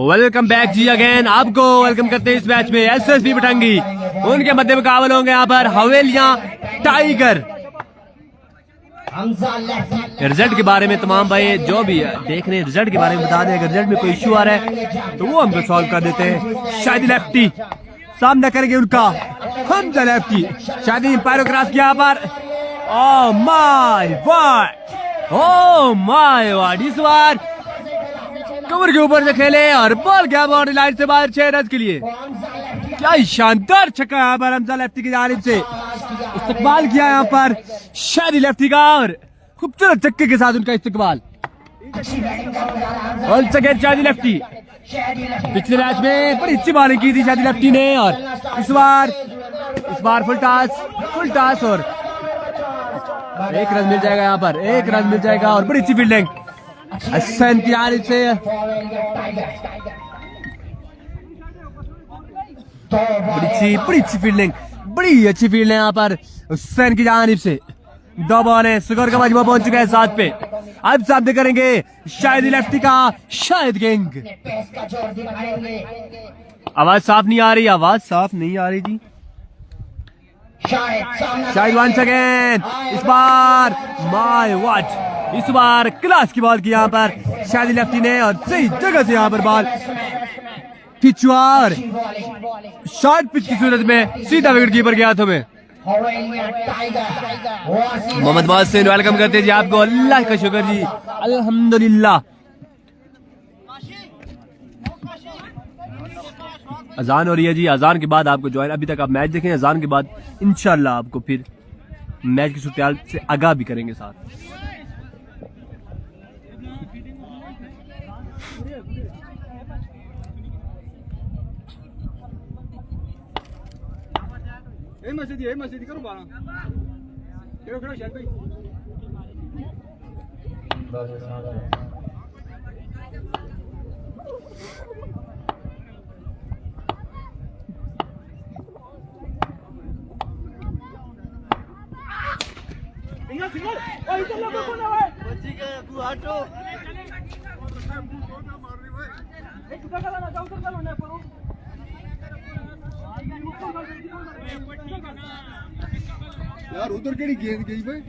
Welcome back जी again. आपको welcome करते हैं इस मैच में। एसएसबी पटंगी उनके मध्य मुकाबले होंगे यहाँ पर हवेलियां टाइगर। रिजल्ट के बारे में तमाम भाई जो भी देख रहे हैं रिजल्ट के बारे में बता दें। अगर रिजल्ट में कोई इश्यू आ रहा है तो वो हमको सॉल्व कर देते हैं। शादी लेफ्टी सामना करेंगे उनका हमजा लेफ्टी। शादी पायरोग्राफ किया यहाँ पर। Oh my God, oh my God. इस बार कमर के ऊपर से खेले और बॉल गया बाउंड्री लाइन से बाहर 6 रन के लिए। क्या शानदार छक्का यहाँ पर हमजा लेफ्टी की जानिब से इस्तेमाल किया यहाँ पर शादी लेफ्टी का और खूबसूरत छक्के के साथ उनका इस्तेमाल। शादी लेफ्टी पिछले मैच में बड़ी अच्छी बॉलिंग की थी शादी लेफ्टी ने और इस बार फुल टॉस और 1 रन मिल जाएगा यहाँ पर। 1 रन मिल जाएगा और बड़ी अच्छी फील्डिंग से बड़ी अच्छी फील्डिंग, बड़ी अच्छी फील्ड है यहाँ पर हुसैन की जानिब से। 2 बॉल है, स्कोर का मजमू पहुंच चुका है 7 पे। अब सामने करेंगे शायद लेफ्टी का शायद किंग। आवाज साफ नहीं आ रही, आवाज साफ नहीं आ रही जी। शायद वंस अगेन इस बार माय व्हाट, इस बार क्लास की बॉल की यहाँ पर शायद लेफ्टी ने और सही जगह से यहाँ पर बॉल पिचवार शॉर्ट पिच की सूरत में सीधा विकेट कीपर के हाथों में। मोहम्मद मोहसिन वेलकम करते जी आपको। अल्लाह का शुक्र जी, अल्हम्दुलिल्लाह। अजान हो रही है जी, अजान के बाद आपको ज्वाइन। अभी तक आप मैच देखें, अजान के बाद इंशाल्लाह आपको फिर मैच की सूरत से आगाह भी करेंगे साथ। मस्जिद करो बारा करो शायद भाई। यार उधर केड़ी गेंद गई भाई।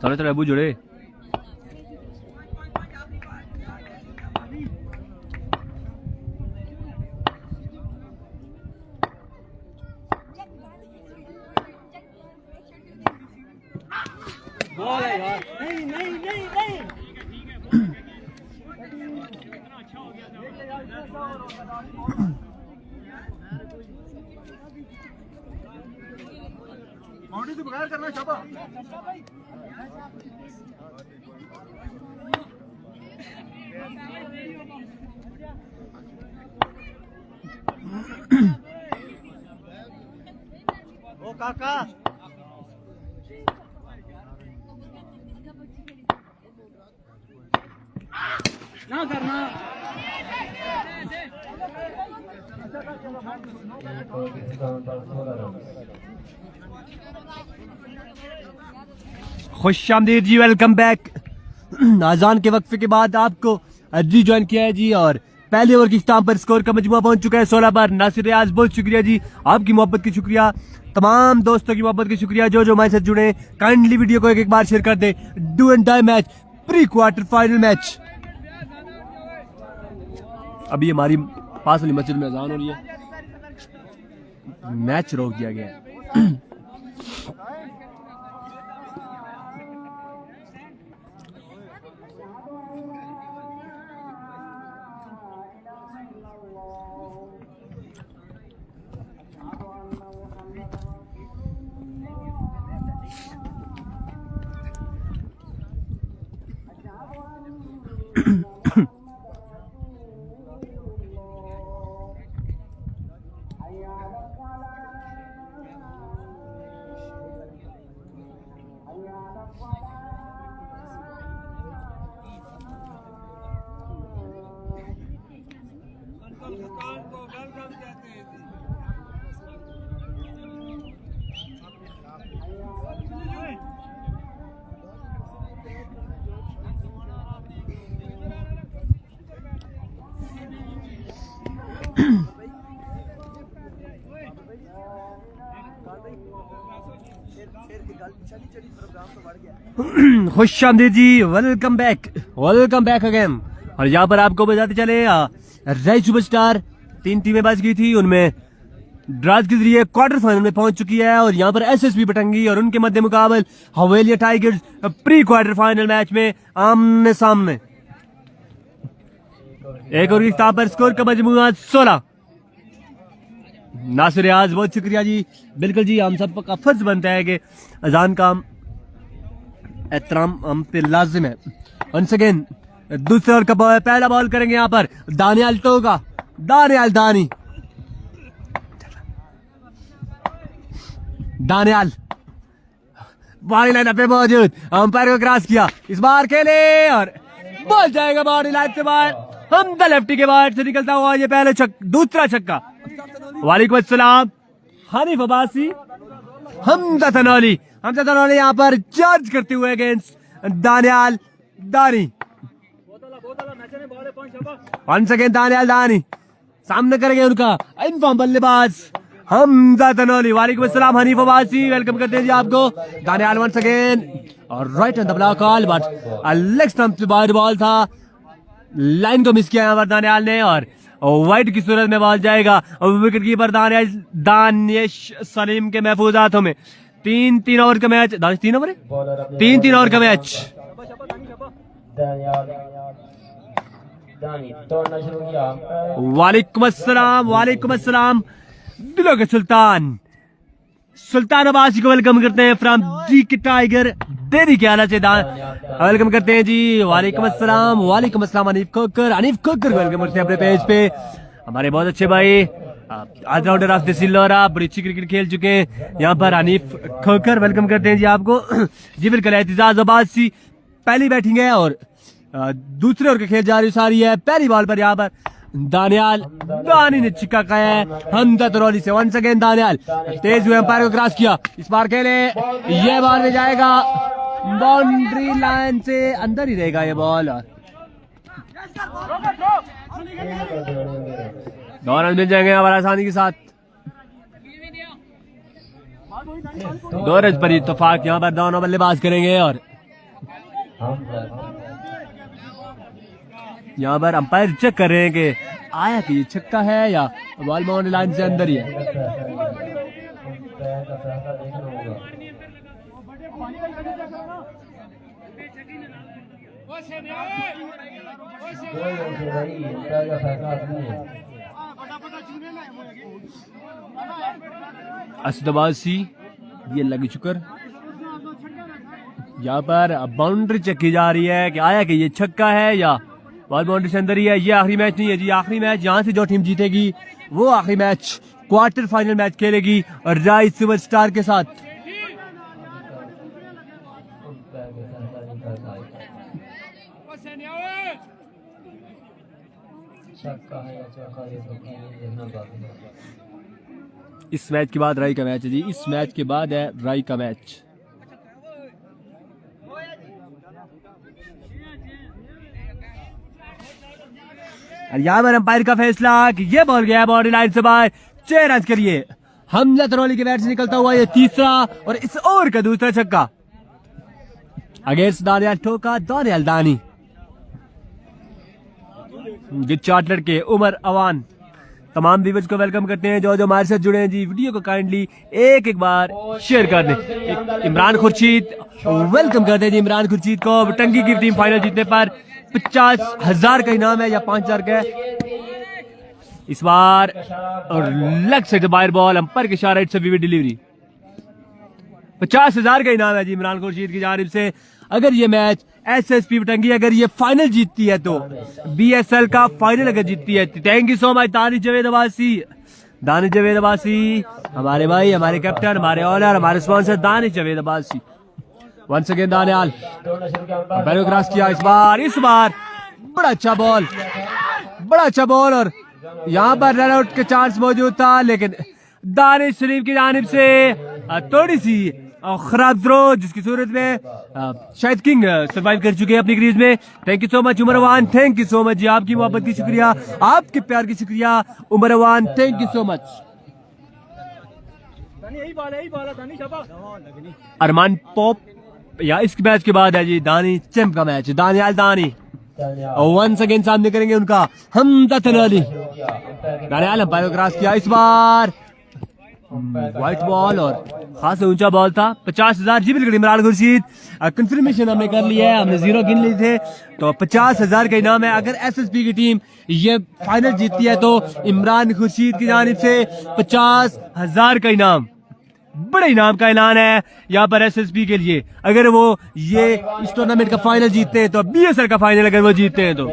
थोड़े थोड़े अबू जुड़े बाउंड्री से बगैर करना शाबा। ओ काका ना करना। खुश आमदीद जी, वेलकम बैक। आजान के वक्फे के बाद आपको जी ज्वाइन किया है जी और पहले ओवर की स्टाम्प पर स्कोर का मजमुआ पहुंच चुका है 16 पर। नासिर रियाज बहुत शुक्रिया जी, आपकी मोहब्बत की शुक्रिया, तमाम दोस्तों की मोहब्बत की शुक्रिया जो हमारे साथ जुड़े। काइंडली वीडियो को एक बार शेयर कर दे। Do and die match, pre quarter final match. अभी हमारी पास वाली मस्जिद में अजान हो रही है, मैच रोक दिया गया है। खुश आमदीद जी, वेलकम बैक अगेन। और यहाँ पर आपको बताते चले रेड सुपरस्टार 3 टीमें बच गई थी, उनमें ड्राज के जरिए क्वार्टर फाइनल में पहुंच चुकी है। और यहाँ पर एसएसबी बटंगी और उनके मध्य मुकाबल Haveliya tigers pre quarter final match में आमने सामने। एक और स्थान पर स्कोर का मजमूआ 16। नासिर रियाज, बहुत शुक्रिया जी। बिल्कुल जी, हम सब का फर्ज बनता है कि अजान का एहतराम हम पे लाजिम है। वंस अगेन दूसरे ओवर का पहला बॉल करेंगे यहाँ पर दानियाल टोका, दानियाल बॉडी लाइन पे मौजूद, अंपायर को क्रॉस किया, इस बार खेले और बॉल जाएगा बॉडी लाइन से बाहर। हमजा लेफ्टी के बाहर से निकलता हुआ ये पहले दूसरा छक्का। वालेकुम अस्सलाम हनीफ अब्बासी, हमजा तनौली यहाँ पर चार्ज करते हुए अगेंस्ट दानियाल दानी। वंस अगेन दानियाल दानी सामने करेंगे उनका इनफॉर्म बल्लेबाज हमजा तनौली। वालेकुम अस्सलाम हनीफ अब्बासी, वेलकम करते हैं जी आपको। दानियाल वंस अगेन और right on the block call, but leg stump से बाहर बॉल था, लाइन को मिस किया यहाँ पर दानियाल ने और वाइड की सूरत में बॉल जाएगा। विकेट कीपर दानिश सलीम के महफूज हाथों में। 3 ओवर का मैच, 3 ओवर है, 3 ओवर का मैच। वालेकुम अस्सलाम दिलों के सुल्तान अब्बासी को वेलकम करते हैं फ्रॉम डी के टाइगर देरी के आला से वेलकम करते हैं जी। वालेकुम अस्सलाम हनीफ खोकर वेलकम करते हैं अपने पेज पे। हमारे बहुत अच्छे भाई ऑलराउंडर ऑफ द सिल्लोरा, बड़ी अच्छी क्रिकेट खेल चुके हैं यहाँ पर हनीफ खोकर, वेलकम करते हैं जी आपको। जी बिल्कुल, एहतिजाज अब्बासी पहली बैटिंग है और दूसरे ओवर का खेल जारी सारी है। पहली बॉल पर यहाँ पर दानियाल दानी ने छिक्का खाया है हमजा तनौली से। वंस अगेन दानियाल तेज हुए, अंपायर को क्रॉस किया, इस बार खेले, ये बॉल में जाएगा बाउंड्री लाइन से अंदर ही रहेगा ये बॉल और 2 रन मिल जाएंगे यहाँ पर आसानी के साथ। 2 रन पर इत्तेफाक यहाँ पर दोनों बल्लेबाज करेंगे और यहाँ पर अंपायर चेक कर रहे हैं कि आया कि ये छक्का है या बॉल बाउंड्री लाइन से अंदर ही है। असद अब्बासी ये लगी शुक्र, यहाँ पर बाउंड्री चेक की जा रही है कि आया कि ये छक्का है या बॉल बाउंड्री से अंदर ही है। ये आखिरी मैच नहीं है जी, आखिरी मैच यहाँ से जो टीम जीतेगी वो आखिरी मैच क्वार्टर फाइनल मैच खेलेगी और राइज सुपरस्टार के साथ। इस मैच के बाद राई का मैच है जी, इस मैच के बाद है राई का मैच। और यहाँ पर अंपायर का फैसला कि ये बॉल गया बाउंड्री लाइन से बाहर। 6 रन के लिए हमजा तनौली के बैट से निकलता हुआ ये तीसरा और इस ओवर का दूसरा छक्का अगेंस्ट दानियाल ठोका, दानियाल दानी। चार्ट लड़के उमर अवान, तमाम व्यूअर्स को वेलकम करते हैं जो हमारे साथ जुड़े हैं जी। वीडियो को काइंडली एक बार शेयर कर दें। इमरान खुर्शीद वेलकम करते हैं जी इमरान खुर्शीद को। टंकी की टीम फाइनल जीतने पर 50,000 का इनाम है या 5,000 का इस बार और लेग से बाहर बॉल अंपायर के इशारे से विविड डिलीवरी। 50,000 का इनाम है जी इमरान खुर्शीद की जानिब से। अगर ये मैच एसएसपी पटंगी अगर ये फाइनल जीतती है तो बीएसएल का फाइनल अगर जीतती है। Thank you so much Danish Javed Abbasi, Danish Javed Abbasi हमारे भाई, हमारे कैप्टन, हमारे ऑनर, हमारे sponsor Danish Javed Abbasi. Once again Daniyal बैलो क्रॉस किया इस बार बड़ा अच्छा बॉल, बड़ा अच्छा बॉल और यहाँ पर रन आउट का चांस मौजूद था, लेकिन दानिश सलीम की जानिब से थोड़ी सी खराब थ्रो, जिसकी सूरत में शायद किंग सरवाइव कर चुके हैं अपनी क्रीज में। Thank you so much Umar Awan, thank you so much ji, आपकी मोहब्बत की शुक्रिया, आपके प्यार की शुक्रिया Umar Awan, thank you so much. Arman पॉप या इस मैच के बाद है जी दानी चैंप का मैच, दानियाल दानी और वंस अगेन सामने करेंगे उनका हमजा तनवाली। दानियाल अंपायर को क्रॉस किया इस बार, व्हाइट बॉल और खास ऊंचा बॉल था। 50,000 जी बिल्कुल इमरान खुर्शीद, कंफर्मेशन हमने कर लिया है, हमने 0 गिन लिए थे तो 50,000 का इनाम है। अगर एसएसपी की टीम ये फाइनल जीतती है तो इमरान खुर्शीद की जानिब से 50,000 का इनाम, बड़े इनाम का ऐलान है यहाँ पर एसएसपी के लिए। अगर वो ये इस टूर्नामेंट का फाइनल जीतते हैं तो बीएसएल का फाइनल अगर वो जीतते हैं तो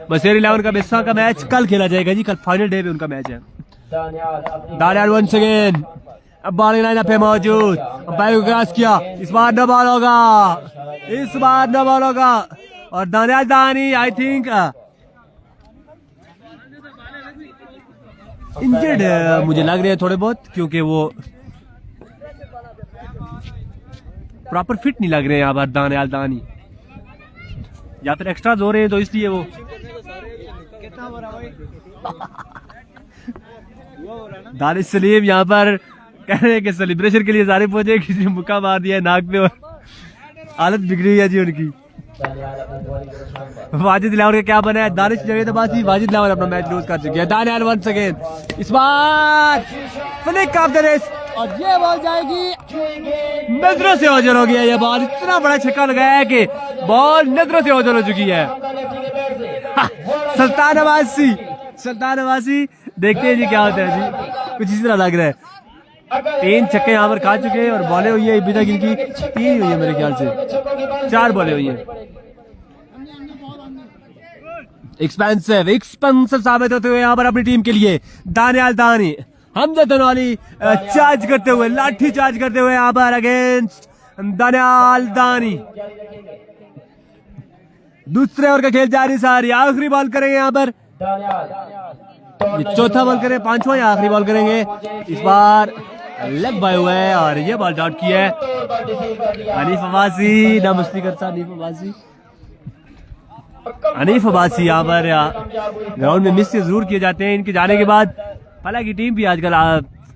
बसेर 11 का बिस्सा का मैच कल खेला जाएगा जी, कल फाइनल डे पे उनका मैच है। दानियाल वंस अगेन अब बॉलिंग लाइनअप पे मौजूद, अंपायर को क्रॉस किया इस बार न बॉल होगा, इस बार न बॉल होगा और दानियाल दानी आई थिंक इंजर्ड मुझे लग रहे हैं थोड़े बहुत, क्योंकि वो प्रॉपर फिट नहीं लग रहे हैं यहाँ पर दानियाल दानी, या फिर एक्स्ट्रा हो रहे हैं तो इसलिए वो दानिश सलीम यहाँ पर कह रहे हैं कि सेलिब्रेशन के लिए सारे पहुंचे, किसी ने मुक्का मार दिया नाक पे और हालत बिगड़ी है जी उनकी। वाजिद लाहौर का क्या बना है, दानिश जावेद अब्बासी, वाजिद लाहौर अपना मैच लूज कर चुके हैं। दानियाल वंस अगेन इस बार फ्लिक ऑफ द रेस और ये बॉल जाएगी, नजरों से ओझल हो गया ये बॉल, इतना बड़ा छक्का लगाया है कि बॉल नजरों से ओझल हो चुकी है। सुल्तान अब्बासी, सुल्तान अब्बासी देखते हैं जी क्या होता है जी, कुछ इस तरह लग रहा है। 3 छक्के यहाँ पर खा चुके हैं और बॉलें हुई है अभी तक इनकी 3 हुई है, मेरे ख्याल से 4 बॉलें हुई है। एक्सपेंसिव साबित होते हुए यहाँ पर अपनी टीम के लिए दानियाल दानी, हमजा तनवाली चार्ज करते हुए, लाठी चार्ज करते हुए यहाँ पर अगेंस्ट दानियाल दानी। दूसरे ओवर का खेल जारी, सारी आखिरी बॉल करेंगे यहाँ पर, चौथा बॉल करें, 5वां या आखिरी बॉल करेंगे। इस बार लेग बाय हुआ है और ये बॉल डॉट किया है हनीफ अब्बासी, ना मस्ती करता हनीफ अब्बासी, हनीफ अब्बासी यहाँ पर ग्राउंड में मिस जरूर किए जाते हैं इनके जाने के बाद। हालांकि टीम भी आजकल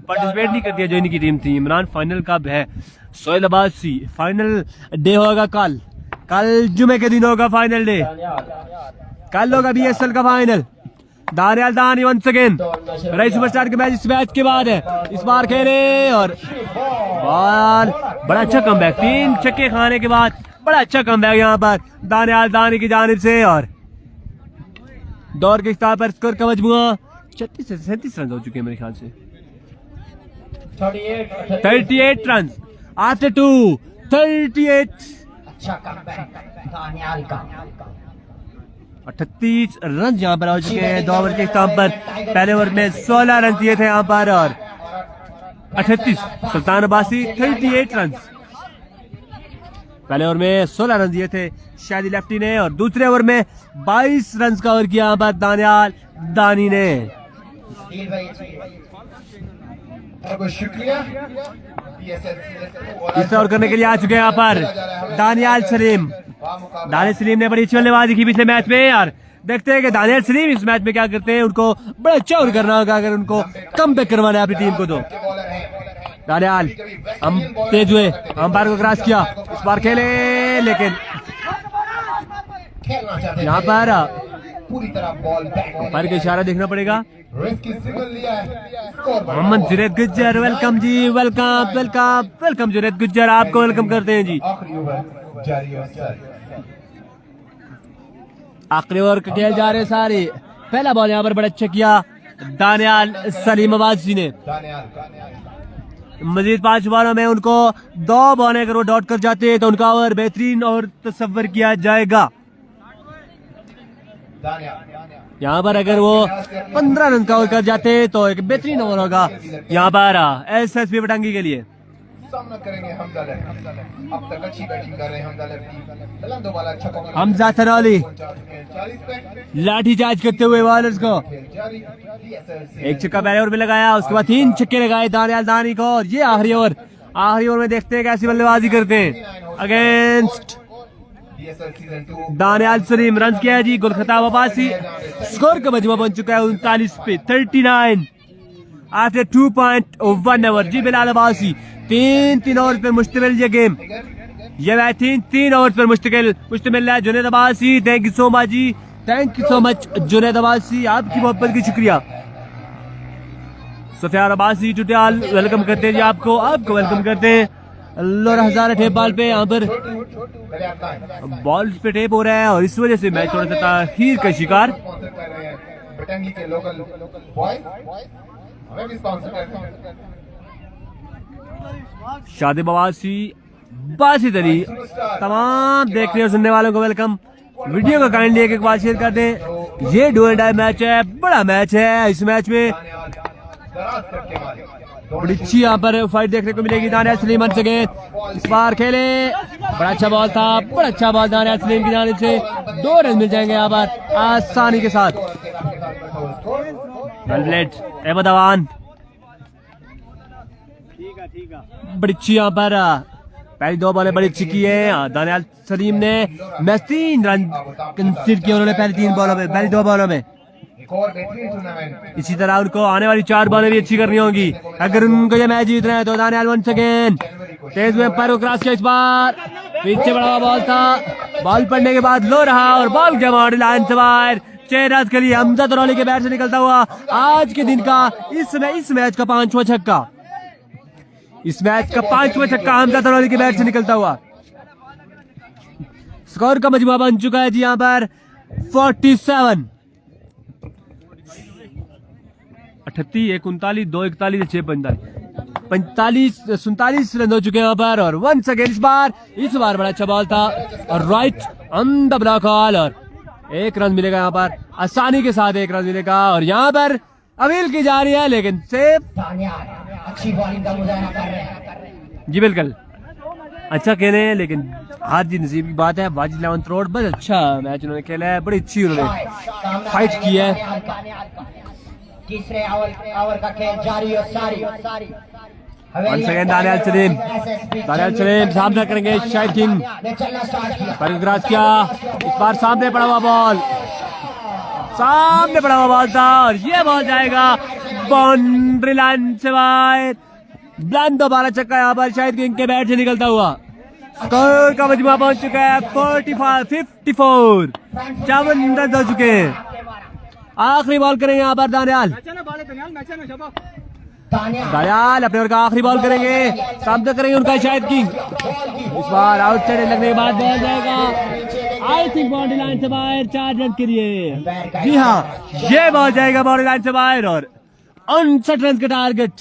पार्टिसिपेट नहीं करती है जो इनकी टीम थी। इमरान फाइनल कब है, सोहेल अब्बासी फाइनल डे होगा कल, कल जुमे के दिन होगा फाइनल डे, कल होगा बीएसएल का फाइनल। दानियाल दानी वंस अगेन रईस सुपरस्टार के मैच इस मैच के बाद है, इस बार खेले और बॉल, बड़ा अच्छा कमबैक, 3 छक्के खाने के बाद बड़ा अच्छा कमबैक यहाँ पर दानियाल दानी की जानिब से। और दौर के इख्तिताम पर स्कोर का मजमुआ 36 से 37 रन हो चुके हैं मेरे ख्याल से, 38 रन आफ्टर 2, 38 38 रन यहाँ पर हो चुके हैं 2 ओवर के इख्तिताम पर। पहले ओवर में 16 रन दिए थे यहाँ पर और 38, सुल्तान अब्बासी 38 रन, पहले ओवर में 16 रन दिए थे शादी लेफ्टी ने और दूसरे ओवर में 22 रन का ओवर किया यहाँ पर दानियाल दानी ने। शुक्रिया इस ओवर करने के लिए आ चुके हैं यहाँ पर दानियाल सलीम। दानियाल सलीम ने बड़ी अच्छी बल्लेबाजी की पिछले मैच में यार, देखते हैं कि दानियाल सलीम इस मैच में क्या करते हैं। उनको बड़ा अच्छा ओवर करना होगा अगर उनको कम बैक करवाना है अपनी टीम को तो। दानियाल हम तेज हुए, अंपायर को क्रॉस किया, इस बार खेले लेकिन यहाँ पर पूरी तरह बॉल अंपायर का इशारा देखना पड़ेगा। Mohammad Junaid Gujjar welcome ji, welcome welcome welcome Junaid Gujjar, आपको वेलकम करते हैं जी। आखिरी ओवर का खेल जा रहे सारे। पहला बॉल यहाँ पर बड़ा अच्छा किया दानियाल सलीम अब्बासी ने, मजीद 5 ओवरों में उनको 2 बॉलें अगर वो डॉट कर जाते हैं तो उनका ओवर बेहतरीन और तस्वर किया जाएगा। यहाँ पर अगर वो 15 रन का ओवर कर जाते तो एक बेहतरीन ओवर होगा यहाँ पर एसएसपी पटंगी के लिए। सामना करेंगे हमजा लेफ्टी। अब तक अच्छी बैटिंग कर रहे हैं हमजा लेफ्टी। बुलंद वाला अच्छा कॉर्नर। हमजा थनौली लाठी चार्ज करते हुए बॉलर्स को एक छक्का पहले ओवर में लगाया, उसके बाद 3 छक्के लगाए दानियाल दानी को। और ये आखिरी ओवर में देखते हैं कैसी बल्लेबाजी करते हैं अगेंस्ट दानियाल सलीम। रन किया जी गुल खताब अब्बासी। स्कोर का मजमा बन चुका है 39 पे 39 आफ्टर 2.1 ओवर। जी बिलाल अब्बासी 3 ओवर पर मुश्तमिल ये गेम, ये मैच 3 ओवर पर मुश्तमिल है। Junaid Abbasi thank you so much ji, thank you so much Junaid Abbasi, आपकी मोहब्बत की शुक्रिया। सुफियान अब्बासी टुटियाल वेलकम करते हैं जी आपको वेलकम करते हैं। लोरा हजारा टेप बॉल पे यहाँ पर बॉल पे टेप हो रहा है और इस वजह से मैच थोड़ा सा ताखीर का शिकार। शादिब अब्बासी बासित अली, तमाम देखने और सुनने वालों को वेलकम। वीडियो को काइंडली एक बार शेयर कर दें। ये डू एंड डाई मैच है, बड़ा मैच है। इस मैच में बड़ी अच्छी यहाँ पर फाइट देखने को मिलेगी। दानियाल सलीम वंस अगेन इस बार खेले, बड़ा अच्छा बॉल था, बड़ा अच्छा बॉल दानियाल सलीम की जानिब से। 2 रन मिल जाएंगे यहाँ पर आसानी के साथ। अहमद अवान बड़ी अच्छी यहाँ पर पहली 2 बॉलें बड़ी अच्छी की है दानियाल सलीम ने। मैच 3 रन कंसीड किए उन्होंने पहली 2 बॉलों में। इसी तरह उनको आने वाली 4 बॉलें भी अच्छी करनी होगी अगर उनको ये मैच जीतना है। तो दानियाल वंस अगेन तेज में पैर को क्रॉस किया, इस बार पीछे बड़ा हुआ बॉल था, बॉल पड़ने के बाद लो रहा और बॉल के बाउंड्री लाइन से बाहर। 6 रन के लिए हमजा तनौली के बैट से निकलता हुआ आज के दिन का इस मैच का 5वां छक्का। इस मैच का 5वां छक्का हमजा तनौली के बैट से निकलता हुआ। स्कोर का मजमुआ बन चुका है जी यहाँ पर 47 38 1 39 2 41 6 45 47 रन हो चुके हैं यहाँ पर। और वंस अगेन इस बार बड़ा अच्छा बॉल था और right on the block hall और 1 रन मिलेगा यहाँ पर आसानी के साथ। 1 रन मिलेगा और यहाँ पर अपील की जा रही है लेकिन सेफ। अच्छी बॉलिंग का मुजाहरा कर रहे हैं जी बिल्कुल अच्छा खेले हैं लेकिन हार जी नसीब की बात है। वाजिद लेवंत रोड बड़ा अच्छा मैच उन्होंने खेला है, बड़ी अच्छी उन्होंने फाइट की है। तीसरे ओवर का खेल जारी और सारी वंस अगेन दानियाल सलीम सामना करेंगे शाहिद किंग पर क्रॉस किया, इस बार सामने पड़ा हुआ बॉल था और ये बॉल जाएगा बाउंड्री लाइन से बाहर। ब्लैंड दोबारा छक्का यहाँ पर शाहिद किंग के बैट से निकलता हुआ। स्कोर का मजमुआ पहुंच चुका है 54 54 रन हो चुके हैं। आखिरी बॉल करेंगे यहाँ पर दानियाल अपने ओवर का आखिरी बॉल करेंगे, सामना करेंगे उनका शाहिद किंग। इस बार आउटसाइड लगने के बाद बॉल जाएगा आई थिंक बाउंड्री लाइन से बाहर 4 रन के लिए। जी हाँ ये बॉल जाएगा बाउंड्री लाइन से बाहर और 59 रन का टारगेट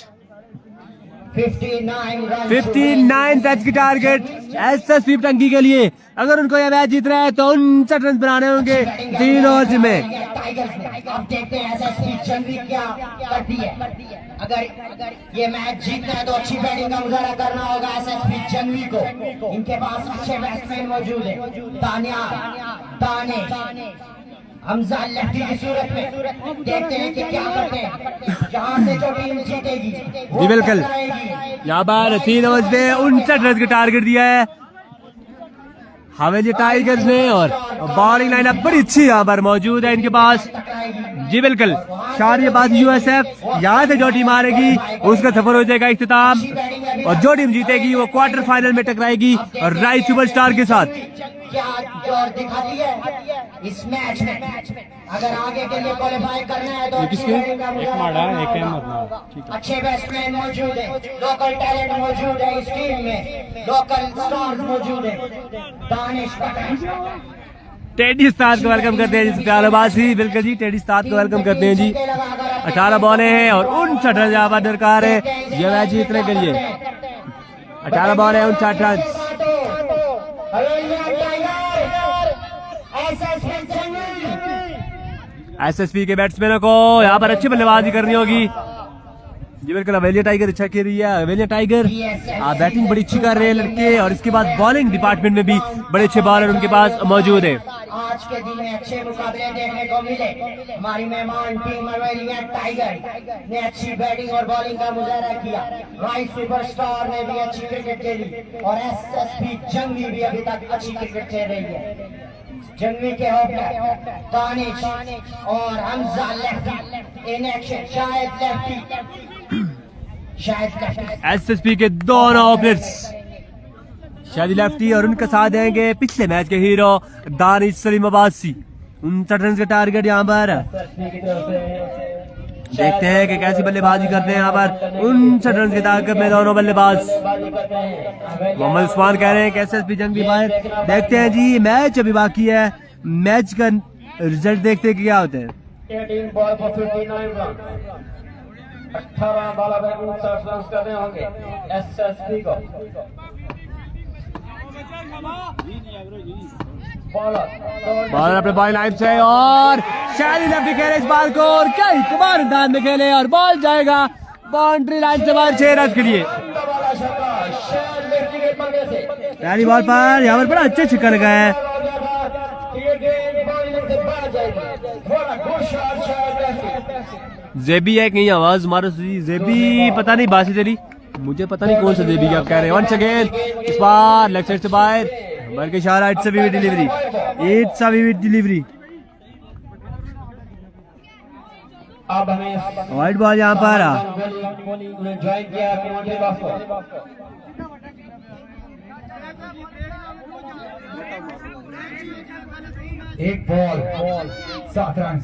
59 रन की टारगेट एसएसपी टंकी के लिए। अगर उनको यह मैच जीतना है तो 59 रन बनाने होंगे 3 ओवर में। अब देखते हैं एसएसपी जनवी क्या करती है। अगर ये मैच जीतना है तो अच्छी बैटिंग का मुजाहरा करना होगा एसएसपी जनवी को। इनके पास अच्छे बैट्समैन मौजूद है दाने हमजा लेफ्टी की सूरत में। देखते हैं कि क्या करते हैं, जहां से जो टीम जीतेगी जी बिल्कुल। यहाँ पर 3 ओवर में 59 रन का टारगेट दिया है हवेली टाइगर्स ने और बॉलिंग लाइनअप बड़ी अच्छी यहाँ पर मौजूद है इनके पास। जी बिल्कुल शारियाबाद यूएसएफ यहाँ से जो टीम हारेगी उसका सफर हो जाएगा इख्तिताम और जो टीम जीतेगी वो क्वार्टर फाइनल में टकराएगी और राइट सुपरस्टार के साथ। क्या जोर दिखाती है इस मैच में। अगर आगे के लिए क्वालीफाई करना है तो अच्छे बैट्समैन मौजूद है, लोकल टैलेंट मौजूद है इस टीम में, लोकल स्टार्स मौजूद है। दानिश टेडी उस्ताद को वेलकम करते हैं जी। बिल्कुल जी टेडी उस्ताद को वेलकम करते हैं जी। 18 बॉलें हैं और 59 रन यहाँ पर दरकार है ये मैच जीतने के लिए। 18 बॉल है 59 रन। एसएसपी के बैट्समैनों को यहाँ पर अच्छी बल्लेबाजी करनी होगी। जी बिल्कुल हवेलिया टाइगर अच्छा खेल रही है। हवेलिया टाइगर बैटिंग बड़ी अच्छी कर रहे हैं लड़के और इसके बाद बॉलिंग डिपार्टमेंट में भी बड़े अच्छे बॉलर उनके पास मौजूद है। आज के दिन में अच्छे मुकाबले देखने को मिले। हमारी मेहमान टीम हवेलिया टाइगर ने अच्छी बैटिंग और बॉलिंग का मुजाहरा किया। राइट सुपरस्टार ने भी अच्छी क्रिकेट खेली और एसएसपी जंगवी भी अभी तक अच्छी क्रिकेट खेल रही है। जंगवी के ओपनर दानिश और हमजा लेफ्टी इन एक्शन, शायद एसएसपी के दोनों ओपनर्स शायद लेफ्टी और उनका साथ देंगे पिछले मैच के हीरो दानिश सलीम अब्बासी। 59 रन का टारगेट यहाँ पर। देखते हैं कि कैसी बल्लेबाजी करते हैं यहाँ पर। 59 रन की ताकत में दोनों बल्लेबाज। मोहम्मद उस्मान कह रहे हैं कि एसएसपी जंग भी बाहर। देखते हैं जी मैच अभी बाकी है। मैच का रिजल्ट देखते हैं कि क्या होते हैं। 18 बाला भाई 59 रन करने होंगे एसएसपी को। बॉलर अपने बॉल लाइन से और शायद लेफ्टी खेले इस बाल को और कई कमाल अंदाज में खेले और बॉल जाएगा बाउंड्री लाइन से बाहर 6 रन के लिए। पहली बॉल पर यहाँ पर बड़ा अच्छा छक्का लगा है। जेबी है कहीं आवाज मारो जेबी पता नहीं बासी तेरी मुझे पता नहीं कौन सा जेबी आप कह रहे हैं। वंस अगेन इस बार लेग साइड से बाहर मार के इशारा। It's a vivid delivery. अब हमें वाइड बॉल यहाँ पर ज्वाइन किया एक बॉल 7 रन।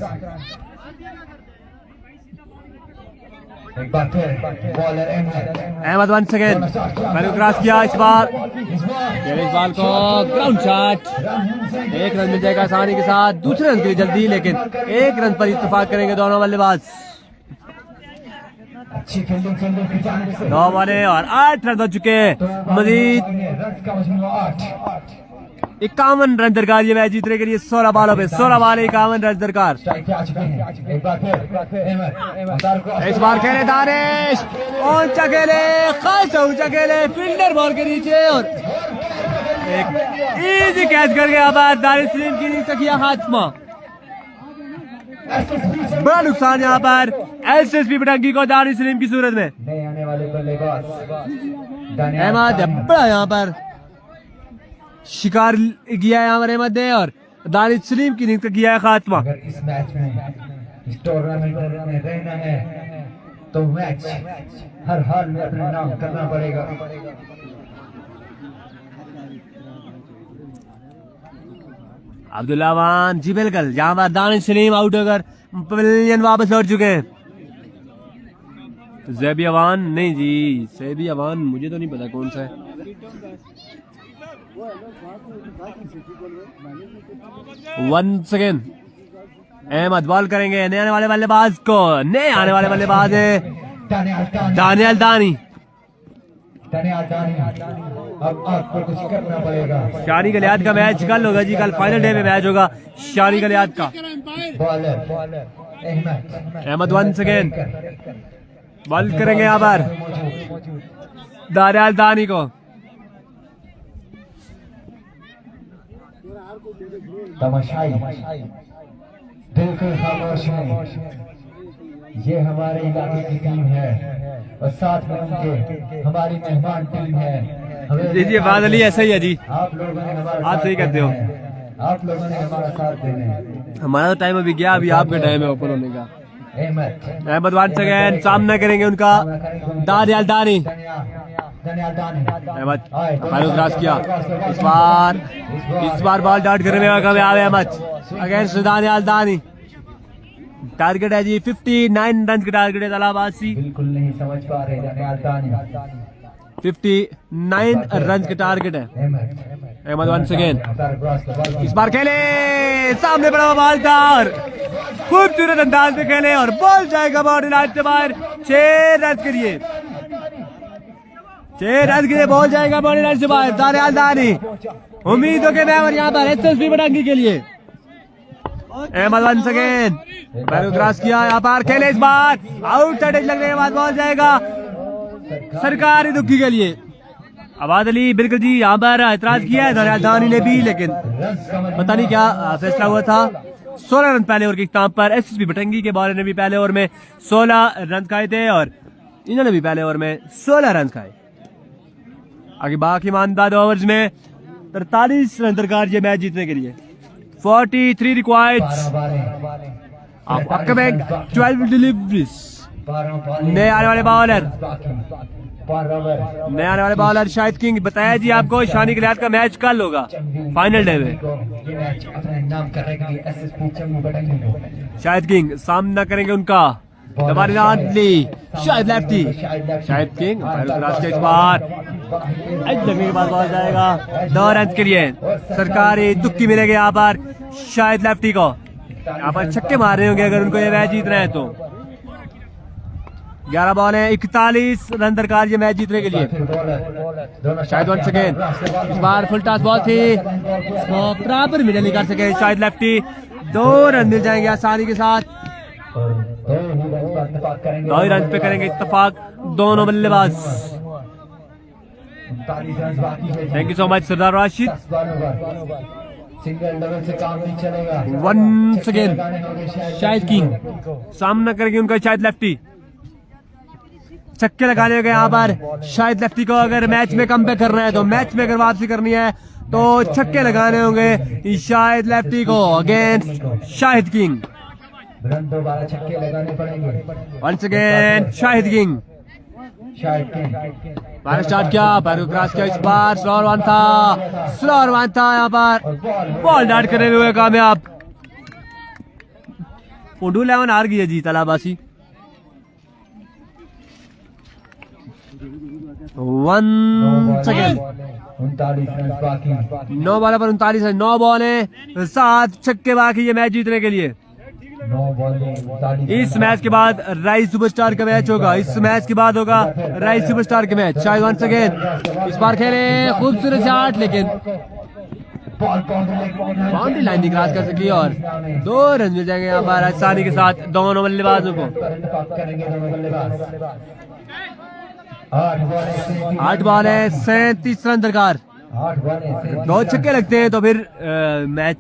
एक बार फिर बॉलर अहमद वंस अगेन मैंने क्रॉस किया इस बार। इस बॉल को ग्राउंड शॉट 1 रन मिल जाएगा आसानी के साथ। दूसरे रन के लिए जल्दी लेकिन 1 रन पर इत्तेफाक करेंगे दोनों बल्लेबाज। अच्छी फील्डिंग 9 बॉलें और 8 रन हो चुके हैं। मजीद 51 रन दरकार ये मैच जीतने के लिए। 16 बॉलों पे 16 बॉल 51 रन दरकार। इस बार खेले दानिश ऊंचा खेले खास ऊंचा खेले फील्डर बॉल के नीचे और एक इजी कैच कर गया। बाद दानिश सलीम की नीचे किया खात्मा। बड़ा नुकसान यहाँ पर एसएसपी पटंगी को दानिश सलीम की सूरत में। आने वाले बल्लेबाज अहमद बड़ा यहाँ पर शिकार किया है हमारे अहमद ने और दानिश सलीम की नींद का किया है खात्मा। अगर इस मैच में इस टूर्नामेंट में रहना है तो मैच हर हाल में अपना नाम करना पड़ेगा। अब्दुल्ला वान जी बिल्कुल यहाँ पर दानिश सलीम आउट होकर पवेलियन वापस लौट चुके हैं। ज़ेबी अवान नहीं जी ज़ेबी अवान मुझे तो नहीं पता कौन सा है। वंस अगेन अहमद बॉल करेंगे नए आने वाले बल्लेबाज को। नए आने वाले बल्लेबाज है दानियल दानी। अब आपको कुछ करना पड़ेगा। शानी गलियात का मैच कल होगा जी। कल फाइनल डे में मैच होगा शानी गलियात का। Bowler Ahmed once again ball करेंगे यहाँ पर दानियल दानी को। तमाशाई बिल्कुल खामोश है। ये हमारे इलाके की टीम है और साथ में उनके हमारी मेहमान टीम है। जी जी बात अली ऐसा ही है जी। आप लोगों ने हमारा आप सही कहते हो। आप लोगों ने हमारा साथ देना है। हमारा तो टाइम अभी गया। अभी आपका टाइम है ओपन होने का। अहमद वंस अगेन सामना करेंगे उनका दानियल दानी। अहमद क्रॉस किया इस बार बॉल डॉट करने में कामयाब है अहमद अगेंस्ट दानियल दानी। टारगेट है जी 59 रन का टारगेट है तलाबासी। बिल्कुल नहीं समझ पा रहे दानियल दानी। 59 रन का टारगेट है। अहमद वंस अगेन इस बार खेले सामने बड़ा बॉल था और खूबसूरत अंदाज में खेले और बॉल जाएगा बाउंड्री लाइन से बाहर। 6 रन के लिए, 6 रन के लिए बॉल जाएगा बाउंड्री लाइन से बाहर। दानियाल दानी उम्मीद हो के मैं और यहाँ पर एसएसपी बटांगी के लिए अहमद वंस अगेन क्रॉस किया, यहाँ पर खेले इस बार आउटसाइड एज लगने के बाद बॉल जाएगा सरकारी दुखी के लिए। आबाद अली बिल्कुल जी यहाँ पर एतराज किया है दानियाल दानी ने भी, लेकिन पता नहीं क्या फैसला हुआ था। 16 रन पहले ओवर के इख्तिताम पर एसएसपी बटंगी के बॉलर ने भी पहले ओवर में 16 रन खाए थे और इन्होंने भी पहले ओवर में 16 रन खाए। आगे बाकी मानदाद ओवर्स में 43 रन दरकार ये मैच जीतने के लिए। 43 रिक्वायर्ड। Upcoming 12 deliveries. नए आने वाले बॉलर शाहिद किंग। बताया जी आपको शानी गिलायत का मैच कल होगा फाइनल डे में। शाहिद किंग सामना करेंगे उनका शाहिद लेफ्टी। शाहिद किंग इस बार लगने के बाद बॉल जाएगा 2 रन के लिए। सरकारी तुक्की मिलेगी यहाँ पर शाहिद लेफ्टी को। यहाँ पर छक्के मार रहे होंगे अगर उनको ये मैच जीतना है तो। 11 बॉल है, 41 रन दरकार ये मैच जीतने के लिए। शायद वंस अगेन इस बार फुल टॉस बॉल थी, बराबर मिडल नहीं कर सके शायद लेफ्टी। 2 रन मिल जाएंगे आसानी के साथ। 2 ही रन पे करेंगे इत्तेफाक दोनों बल्लेबाज। Thank you so much Sardar Rashid. Single double से काम नहीं चलेगा। वंस अगेन शाहिद किंग सामना करेंगे उनका शाहिद लेफ्टी। छक्के लगाने होंगे यहाँ पर शाहिद लेफ्टी को। अगर मैच में कम बैक करना है तो मैच में अगर वापसी करनी है तो छक्के लगाने होंगे शाहिद लेफ्टी को अगेंस्ट शाहिद किंग। दोबारा छक्के लगाने पड़ेंगे। Once again Shahid king. बार स्टार्ट किया, पैर क्रॉस किया, इस बार स्लोअर वन था यहाँ पर बॉल डाट करने में हुए कामयाब। उर्दू 11 हार गई है जी तलाबासी। 1 सेकेंड 9 बॉल पर 39 है। 9 बॉल है, 7 छक्के बाकी ये मैच जीतने के लिए। इस मैच के बाद राइस सुपरस्टार का मैच होगा। इस मैच के बाद होगा राइस सुपरस्टार के मैच। शायद वंस अगेन इस बार खेले खूबसूरत शॉट, लेकिन बाउंड्री लाइन नहीं क्रॉस कर सकी और 2 रन मिल जाएंगे यहाँ पर आसानी के साथ दोनों बल्लेबाजों को। 8 बॉल है, 37 रन दरकार। 2 छक्के लगते हैं तो फिर मैच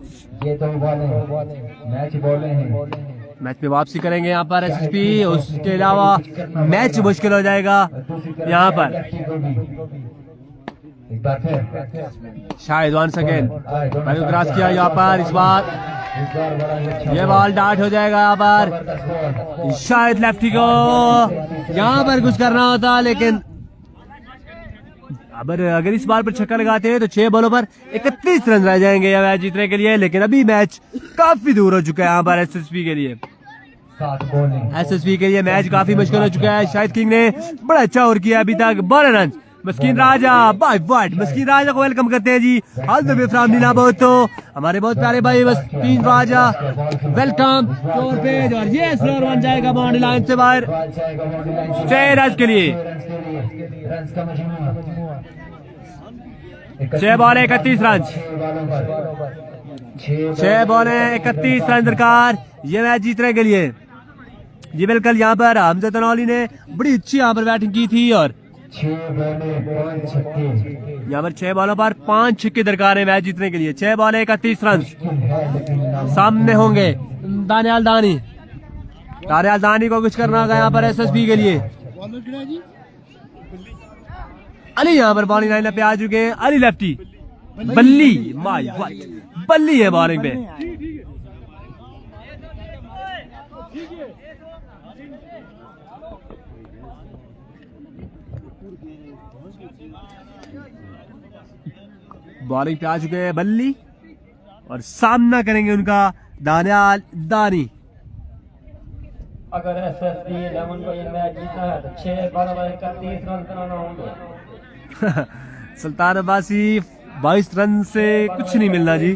में वापसी करेंगे यहाँ पर एसएसपी। उसके अलावा मैच मुश्किल हो जाएगा यहाँ पर। शायद वंस अगेन क्रॉस किया यहाँ पर, इस बार ये बॉल डाट हो जाएगा यहाँ पर शायद लेफ्टी को। यहाँ पर कुछ करना होता लेकिन अगर इस बार पर छक्का लगाते हैं तो 6 बॉलों पर 31 रन रह जाएंगे यह मैच जीतने के लिए। लेकिन अभी मैच काफी दूर हो चुका है यहाँ पर एसएसपी के लिए। एसएसपी के लिए मैच काफी मुश्किल हो चुका है। शाहिद किंग ने बड़ा अच्छा ओवर किया अभी तक, 12 रन। मस्कीन राजा बाय वाइड, मस्कीन राजा को वेलकम करते हैं जी। हाल में फ्राम नीला बहुत तो हमारे बहुत प्यारे भाई मस्कीन राजा वेलकम टोर पेज। और ये स्लोअर वन जाएगा बाउंड्री लाइन से बाहर 6 रन के लिए। 6 बॉल 31 रन। 6 बॉल 31 रन दरकार ये मैच जीतने के लिए। जी बिल्कुल, यहाँ पर हमजा तनौली ने बड़ी अच्छी यहाँ पर बैटिंग की थी और 6 यहाँ पर 6 बॉलों पर 5 छक्के दरकार है मैच जीतने के लिए। 6 बॉल 31 रन। सामने होंगे दानियाल दानी। दानियाल दानी को कुछ करना होगा यहाँ पर एसएसपी के लिए। अली यहाँ पर बॉलिंग लाइन पे आ चुके हैं। अली लेफ्टी, बल्ली माय वाइट बल्ली है बॉलिंग पे। बॉलिंग पे आ चुके हैं बल्ली और सामना करेंगे उनका दानियाल दानी। अगर एसएसपी 11 को ये मैच जीता है तो 6 बॉल पर 31 रन बनाना होंगे। सुल्तान अब्बासी 22 रन से कुछ नहीं मिलना जी,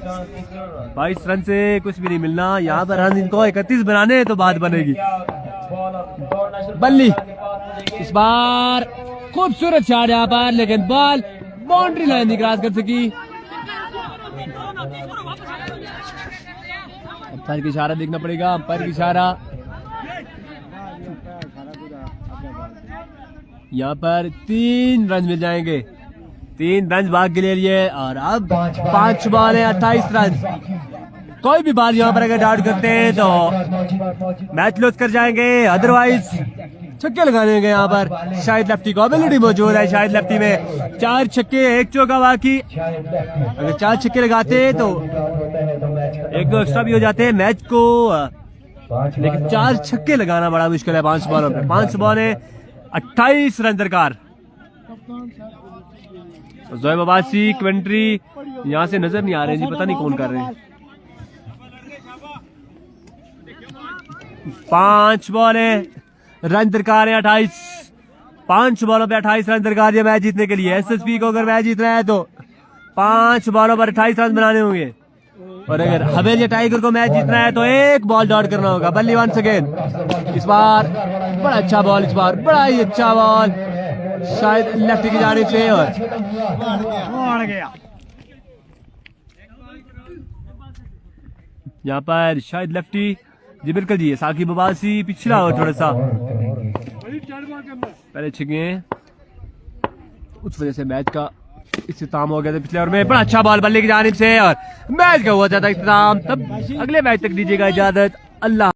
22 रन से कुछ भी नहीं मिलना। यहाँ पर रन इनको 31 बनाने तो बात बनेगी। बल्ली इस बार खूबसूरत शॉट यहाँ पर, लेकिन बॉल बाउंड्री लाइन नहीं क्रॉस कर सकी। अंपायर की इशारा देखना पड़ेगा, अंपायर की इशारा। यहाँ पर 3 रन मिल जाएंगे, 3 रन भाग के ले लिए। और अब 5 बॉल है, 28 रन। कोई भी बाल यहाँ पर अगर डाउट करते हैं तो मैच लॉस कर जाएंगे, अदरवाइज छक्के लगाने के यहाँ पर शाहिद लेफ्टी को एबिलिटी मौजूद है। शाहिद लेफ्टी में 4 छक्के 1 चौका बाकी, अगर 4 छक्के लगाते तो 1-2 एक्स्ट्रा भी हो जाते हैं मैच को, लेकिन 4 छक्के लगाना बड़ा मुश्किल है 5 बॉलों पे। 5 बॉल है, 28 रन दरकार। जोएब अब्बासी कमेंट्री यहाँ से नजर नहीं आ रहे जी, पता नहीं कौन कर रहे हैं। 5 बॉल है, रन दरकार है 28। 5 बॉलों पे 28 रन दरकार है मैच जीतने के लिए। एसएसपी को अगर मैच जीतना है तो 5 बॉलों पर 28 रन बनाने होंगे, और अगर हवेली टाइगर को मैच जीतना है तो 1 बॉल डॉट करना होगा। बल्ली वंस अगेन, इस बार बड़ा अच्छा बॉल, इस बार बड़ा ही अच्छा बॉल शायद लेफ्टी की जानिब से, और यहाँ पर शायद लेफ्टी जी, बिल्कुल जी, साकिब अब्बासी पिछला हो थोड़ा सा पहले छक्के, उस वजह से मैच का इख्तिताम हो गया था पिछले ओवर में। बड़ा अच्छा बॉल बल्ले की जानिब से, और मैच का हुआ जाता इख्तिताम। तब अगले मैच तक दीजिएगा इजाजत, अल्लाह।